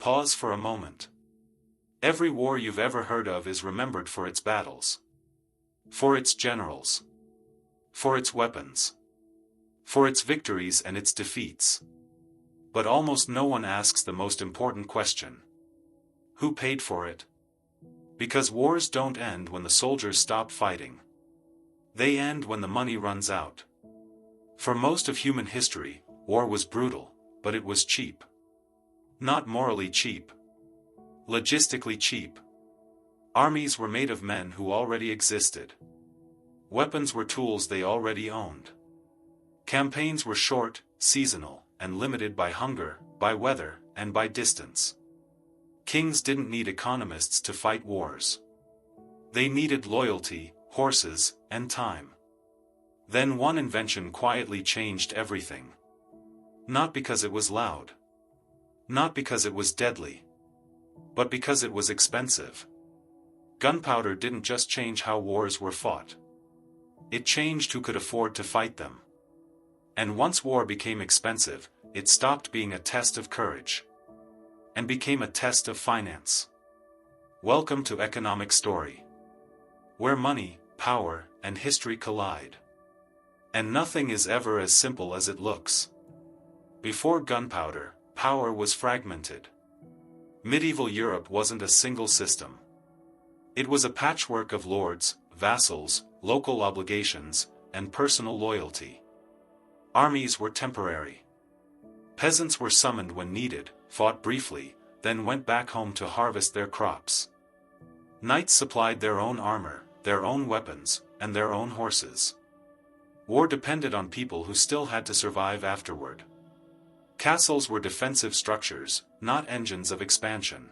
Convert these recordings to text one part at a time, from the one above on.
Pause for a moment. Every war you've ever heard of is remembered for its battles. For its generals. For its weapons. For its victories and its defeats. But almost no one asks the most important question. Who paid for it? Because wars don't end when the soldiers stop fighting. They end when the money runs out. For most of human history, war was brutal, but it was cheap. Not morally cheap. Logistically cheap. Armies were made of men who already existed. Weapons were tools they already owned. Campaigns were short, seasonal, and limited by hunger, by weather, and by distance. Kings didn't need economists to fight wars. They needed loyalty, horses, and time. Then one invention quietly changed everything. Not because it was loud. Not because it was deadly. But because it was expensive. Gunpowder didn't just change how wars were fought. It changed who could afford to fight them. And once war became expensive, it stopped being a test of courage. And became a test of finance. Welcome to Economic Story. Where money, power, and history collide. And nothing is ever as simple as it looks. Before gunpowder, power was fragmented. Medieval Europe wasn't a single system. It was a patchwork of lords, vassals, local obligations, and personal loyalty. Armies were temporary. Peasants were summoned when needed, fought briefly, then went back home to harvest their crops. Knights supplied their own armor, their own weapons, and their own horses. War depended on people who still had to survive afterward. Castles were defensive structures, not engines of expansion.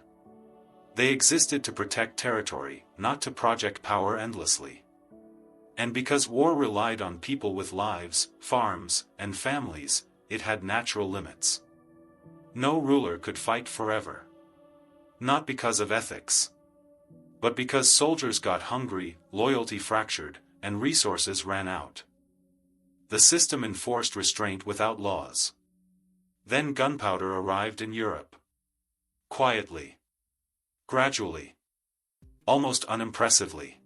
They existed to protect territory, not to project power endlessly. And because war relied on people with lives, farms, and families, it had natural limits. No ruler could fight forever. Not because of ethics. But because soldiers got hungry, loyalty fractured, and resources ran out. The system enforced restraint without laws. Then gunpowder arrived in Europe. Quietly. Gradually. Almost unimpressively.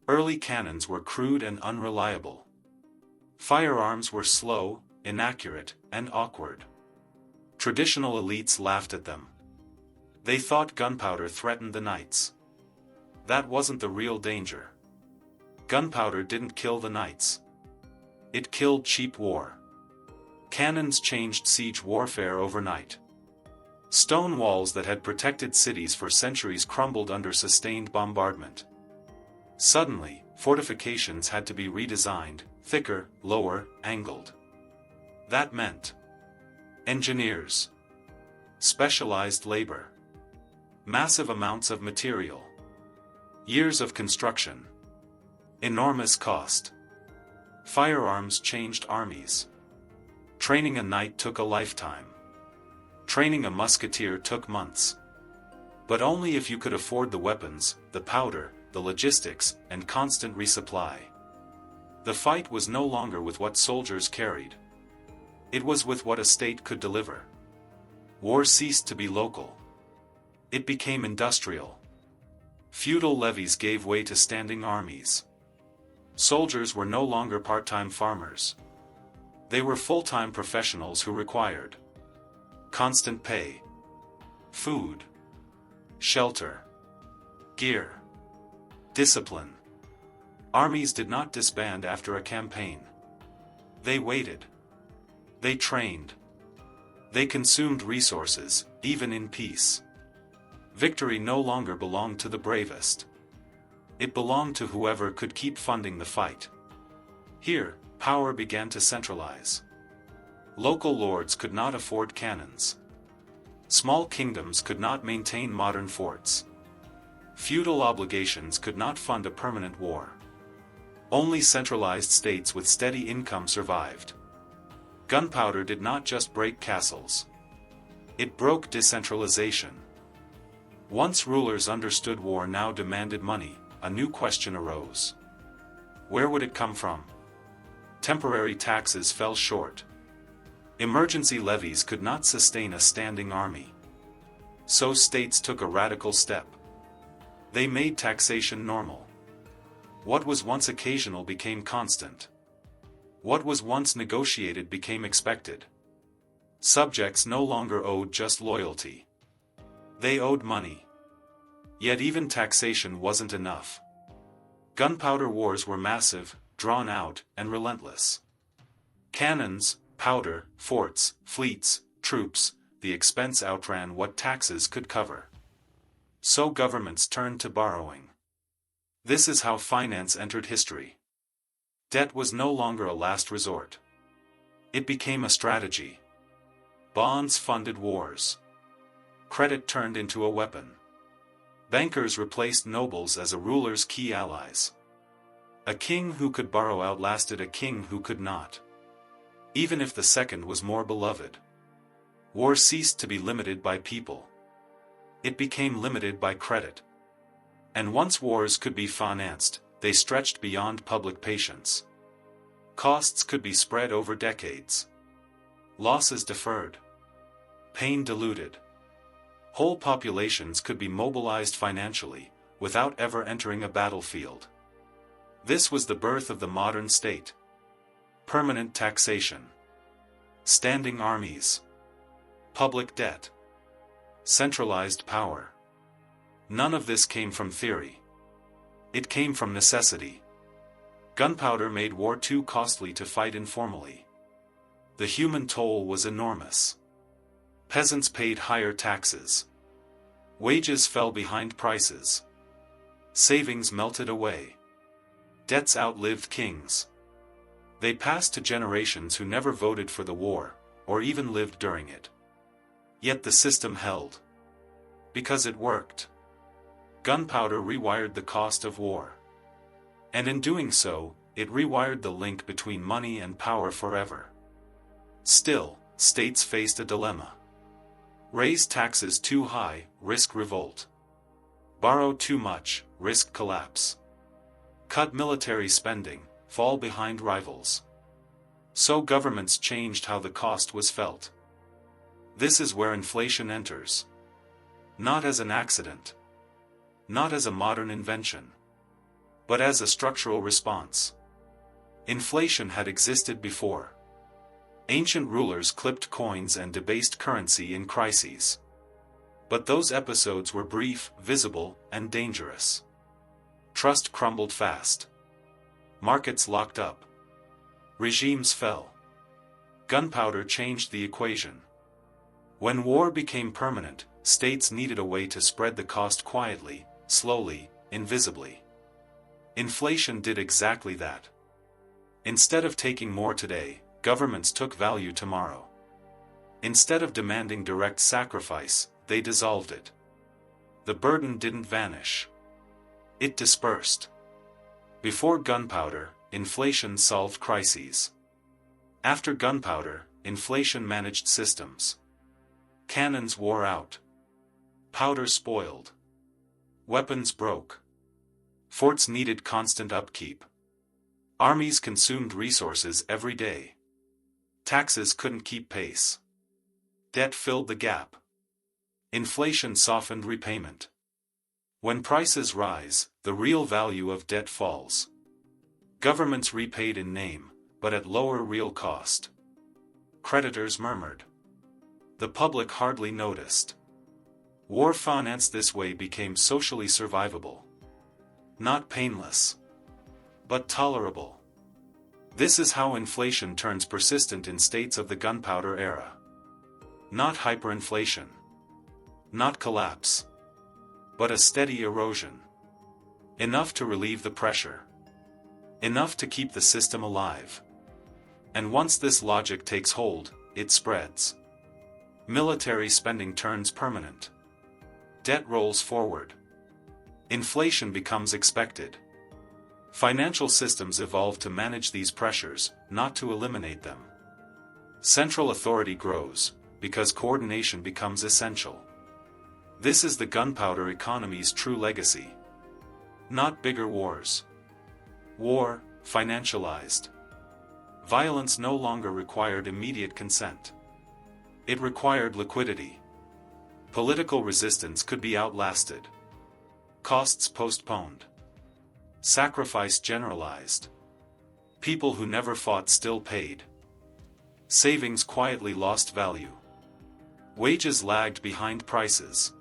Early cannons were crude and unreliable. Firearms were slow, inaccurate, and awkward. Traditional elites laughed at them. They thought gunpowder threatened the knights. That wasn't the real danger. Gunpowder didn't kill the knights. It killed cheap war. Cannons changed siege warfare overnight. Stone walls that had protected cities for centuries crumbled under sustained bombardment. Suddenly, fortifications had to be redesigned, thicker, lower, angled. That meant engineers, specialized labor, massive amounts of material, years of construction, enormous cost. Firearms changed armies. Training a knight took a lifetime. Training a musketeer took months. But only if you could afford the weapons, the powder, the logistics, and constant resupply. The fight was no longer with what soldiers carried. It was with what a state could deliver. War ceased to be local. It became industrial. Feudal levies gave way to standing armies. Soldiers were no longer part-time farmers. They were full-time professionals who required constant pay, food, shelter, gear, discipline. Armies did not disband after a campaign. They waited. They trained. They consumed resources, even in peace. Victory no longer belonged to the bravest. It belonged to whoever could keep funding the fight. Here, power began to centralize. Local lords could not afford cannons. Small kingdoms could not maintain modern forts. Feudal obligations could not fund a permanent war. Only centralized states with steady income survived. Gunpowder did not just break castles. It broke decentralization. Once rulers understood war now demanded money, a new question arose. Where would it come from? Temporary taxes fell short. Emergency levies could not sustain a standing army. So states took a radical step. They made taxation normal. What was once occasional became constant. What was once negotiated became expected. Subjects no longer owed just loyalty. They owed money. Yet even taxation wasn't enough. Gunpowder wars were massive, drawn out, and relentless. Cannons, powder, forts, fleets, troops, the expense outran what taxes could cover. So governments turned to borrowing. This is how finance entered history. Debt was no longer a last resort. It became a strategy. Bonds funded wars. Credit turned into a weapon. Bankers replaced nobles as a ruler's key allies. A king who could borrow outlasted a king who could not. Even if the second was more beloved. War ceased to be limited by people. It became limited by credit. And once wars could be financed, they stretched beyond public patience. Costs could be spread over decades. Losses deferred. Pain diluted. Whole populations could be mobilized financially, without ever entering a battlefield. This was the birth of the modern state. Permanent taxation. Standing armies. Public debt. Centralized power. None of this came from theory. It came from necessity. Gunpowder made war too costly to fight informally. The human toll was enormous. Peasants paid higher taxes. Wages fell behind prices. Savings melted away. Debts outlived kings. They passed to generations who never voted for the war, or even lived during it. Yet the system held. Because it worked. Gunpowder rewired the cost of war. And in doing so, it rewired the link between money and power forever. Still, states faced a dilemma. Raise taxes too high, risk revolt. Borrow too much, risk collapse. Cut military spending, fall behind rivals. So governments changed how the cost was felt. This is where inflation enters. Not as an accident. Not as a modern invention. But as a structural response. Inflation had existed before. Ancient rulers clipped coins and debased currency in crises. But those episodes were brief, visible, and dangerous. Trust crumbled fast. Markets locked up. Regimes fell. Gunpowder changed the equation. When war became permanent, states needed a way to spread the cost quietly, slowly, invisibly. Inflation did exactly that. Instead of taking more today, governments took value tomorrow. Instead of demanding direct sacrifice, they dissolved it. The burden didn't vanish. It dispersed. Before gunpowder, inflation solved crises. After gunpowder, inflation managed systems. Cannons wore out. Powder spoiled. Weapons broke. Forts needed constant upkeep. Armies consumed resources every day. Taxes couldn't keep pace. Debt filled the gap. Inflation softened repayment. When prices rise, the real value of debt falls. Governments repaid in name, but at lower real cost. Creditors murmured. The public hardly noticed. War financed this way became socially survivable. Not painless, but tolerable. This is how inflation turns persistent in states of the gunpowder era. Not hyperinflation. Not collapse. But a steady erosion. Enough to relieve the pressure. Enough to keep the system alive. And once this logic takes hold, it spreads. Military spending turns permanent. Debt rolls forward. Inflation becomes expected. Financial systems evolve to manage these pressures, not to eliminate them. Central authority grows, because coordination becomes essential. This is the gunpowder economy's true legacy. Not bigger wars. War, financialized. Violence no longer required immediate consent. It required liquidity. Political resistance could be outlasted. Costs postponed. Sacrifice generalized. People who never fought still paid. Savings quietly lost value. Wages lagged behind prices.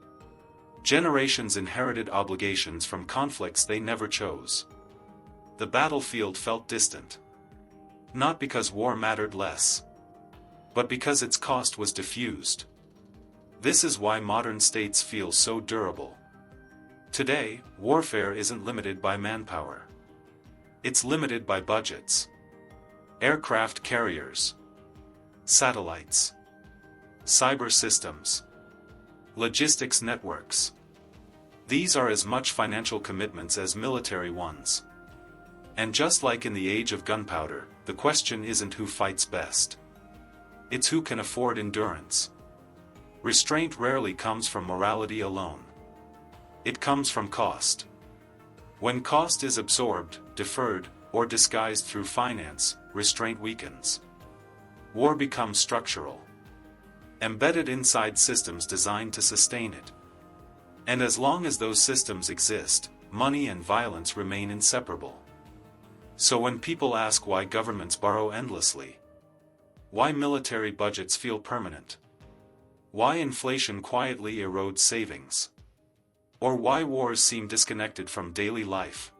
Generations inherited obligations from conflicts they never chose. The battlefield felt distant. Not because war mattered less, but because its cost was diffused. This is why modern states feel so durable. Today, warfare isn't limited by manpower. It's limited by budgets. Aircraft carriers. Satellites. Cyber systems. Logistics networks. These are as much financial commitments as military ones. And just like in the age of gunpowder, the question isn't who fights best. It's who can afford endurance. Restraint rarely comes from morality alone. It comes from cost. When cost is absorbed, deferred, or disguised through finance, restraint weakens. War becomes structural. Embedded inside systems designed to sustain it. And as long as those systems exist, money and violence remain inseparable. So when people ask why governments borrow endlessly, why military budgets feel permanent, why inflation quietly erodes savings, or why wars seem disconnected from daily life,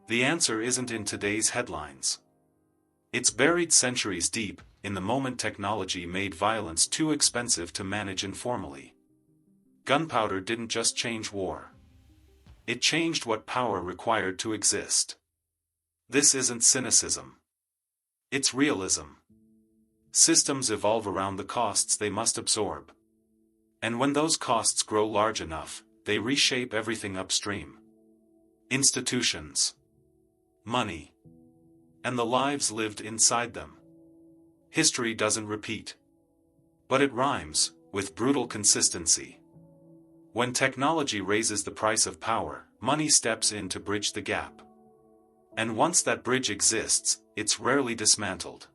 the answer isn't in today's headlines. It's buried centuries deep, in the moment technology made violence too expensive to manage informally. Gunpowder didn't just change war. It changed what power required to exist. This isn't cynicism. It's realism. Systems evolve around the costs they must absorb. And when those costs grow large enough, they reshape everything upstream. Institutions. Money. And the lives lived inside them. History doesn't repeat. But it rhymes, with brutal consistency. When technology raises the price of power, money steps in to bridge the gap. And once that bridge exists, it's rarely dismantled.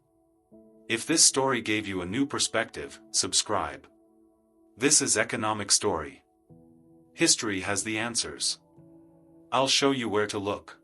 If this story gave you a new perspective, subscribe. This is Economic Story. History has the answers. I'll show you where to look.